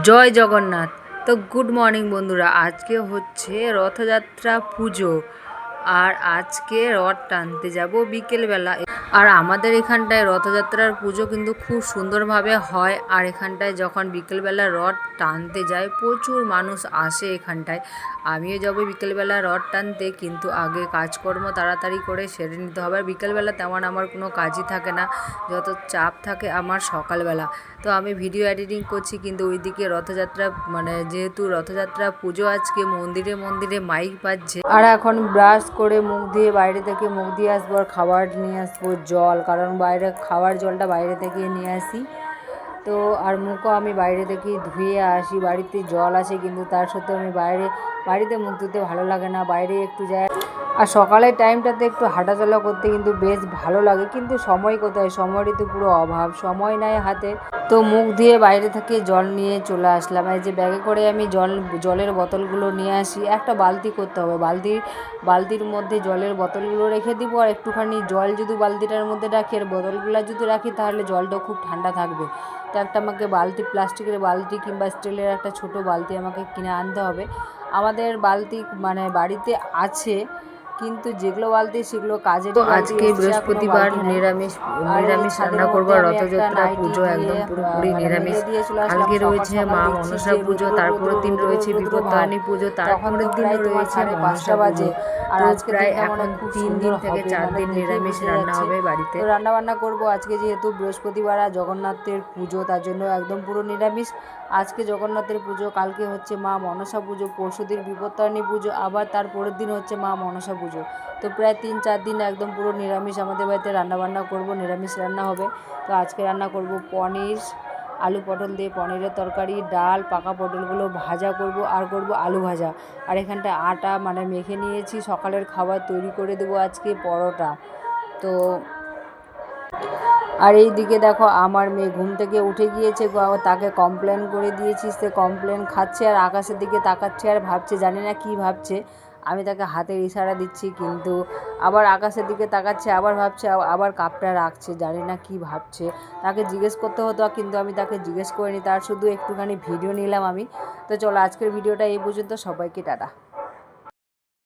জয় জগন্নাথ। তো good morning বন্ধুরা, আজকে হচ্ছে রথযাত্রা পুজো আর আজকে রথ টানতে যাব বিকেলবেলা। আর আমাদের এখানটায় রথযাত্রার পুজো কিন্তু খুব সুন্দরভাবে হয়। আর এখানটায় যখন বিকেলবেলা রথ টানতে যায় প্রচুর মানুষ আসে এখানটায়। আমিও যাবো বিকেলবেলা রথ টানতে, কিন্তু আগে কাজকর্ম তাড়াতাড়ি করে সেরে নিতে হবে। আর বিকেলবেলা তেমন আমার কোনো কাজই থাকে না, যত চাপ থাকে আমার সকালবেলা। তো আমি ভিডিও এডিটিং করছি, কিন্তু ওইদিকে রথযাত্রা যেহেতু রথযাত্রা পুজো আজকে মন্দিরে মন্দিরে মাইক বাজছে। আর এখন ব্রাশ করে মুখ দিয়ে বাইরে থেকে মুখ দিয়ে আসবো আর খাবার নিয়ে আসবো জল, কারণ বাইরে খাওয়ার জলটা বাইরে থেকে নিয়ে আসি। তো আর মুখও আমি বাইরে থেকেই ধুয়ে আসি। বাড়িতে জল আছে কিন্তু তার সত্ত্বেও আমি বাড়িতে মুখ ধুতে ভালো লাগে না, বাইরে একটু যাই। আর সকালের টাইমটাতে একটু হাঁটাচলা করতে কিন্তু বেশ ভালো লাগে, কিন্তু সময় কোথায়, সময়েরই তো পুরো অভাব, সময় নাই হাতে। তো মুখ ধুয়ে বাইরে থেকে জল নিয়ে চলে আসলাম। এই যে ব্যাগে করে আমি জলের বোতলগুলো নিয়ে আসি। একটা বালতি করতে হবে, বালতির মধ্যে জলের বোতলগুলো রেখে দিব। আর একটুখানি জল যদি বালতিটার মধ্যে রাখি আর বোতলগুলো যদি রাখি, তাহলে জলটা খুব ঠান্ডা থাকবে। তো একটা আমাকে প্লাস্টিকের বালতি কিংবা স্টিলের একটা ছোট বালতি আমাকে কিনে আনতে হবে। আমাদের বালতি বাড়িতে আছে, কিন্তু যেগুলো বালতি সেগুলো কাজের। তো আজকে বৃহস্পতিবার, নিরামিষ রান্না করবো। রথযাত্রা পুজো একদম পুরোপুরি নিরামিষ। কালকে রয়েছে মা মনসা পুজো, তারপরের দিন রয়েছে বিপত্তারিণী পুজো, তারপরের দিন রয়েছে মনসা পুজো। আর আজকে প্রায় এখন 3 দিন থেকে 4 দিন নিরামিষ রান্না হবে বাড়িতে। তো রান্না বান্না করবো আজকে, যেহেতু বৃহস্পতিবার আর জগন্নাথের পুজো, তার জন্য একদম পুরো নিরামিষ। আজকে জগন্নাথের পুজো, কালকে হচ্ছে মা মনসা পুজো, পরশুদিন বিপত্তারিণী পুজো, আবার তার পরের দিন হচ্ছে মা মনসা পুজো। তো প্রায় 3-4 দিন একদম পুরো নিরামিষ আমাদের বাড়িতে রান্নাবান্না করব, নিরামিষ রান্না হবে। তো আজকে রান্না করব পনির, আলু পটল দিয়ে পনিরের তরকারি, ডাল, পাকা পটলগুলো ভাজা করব, আর করব আলু ভাজা। আর এখানটায় আটা মেখে নিয়েছি, সকালের খাবার তৈরি করে দেবো আজকে পরোটা। তো আর এই দিকে দেখো আমার মেয়ে ঘুম থেকে উঠে গিয়েছে, তাকে কমপ্লেন করে দিয়েছি, সে কমপ্লেন খাচ্ছে আর আকাশের দিকে তাকাচ্ছে আর ভাবছে, জানি না কি ভাবছে। আমি তাকে হাতের ইশারা দিচ্ছি, কিন্তু আবার আকাশের দিকে তাকাচ্ছে, আবার ভাবছে, আবার কাপটা রাখছে, জানি না কি ভাবছে। তাকে জিজ্ঞেস করতে হতো, কিন্তু আমি তাকে জিজ্ঞেস করিনি, তার শুধু একটুখানি ভিডিও নিলাম আমি। তো চলো আজকের ভিডিওটা এই পর্যন্ত, সবাইকে টাটা।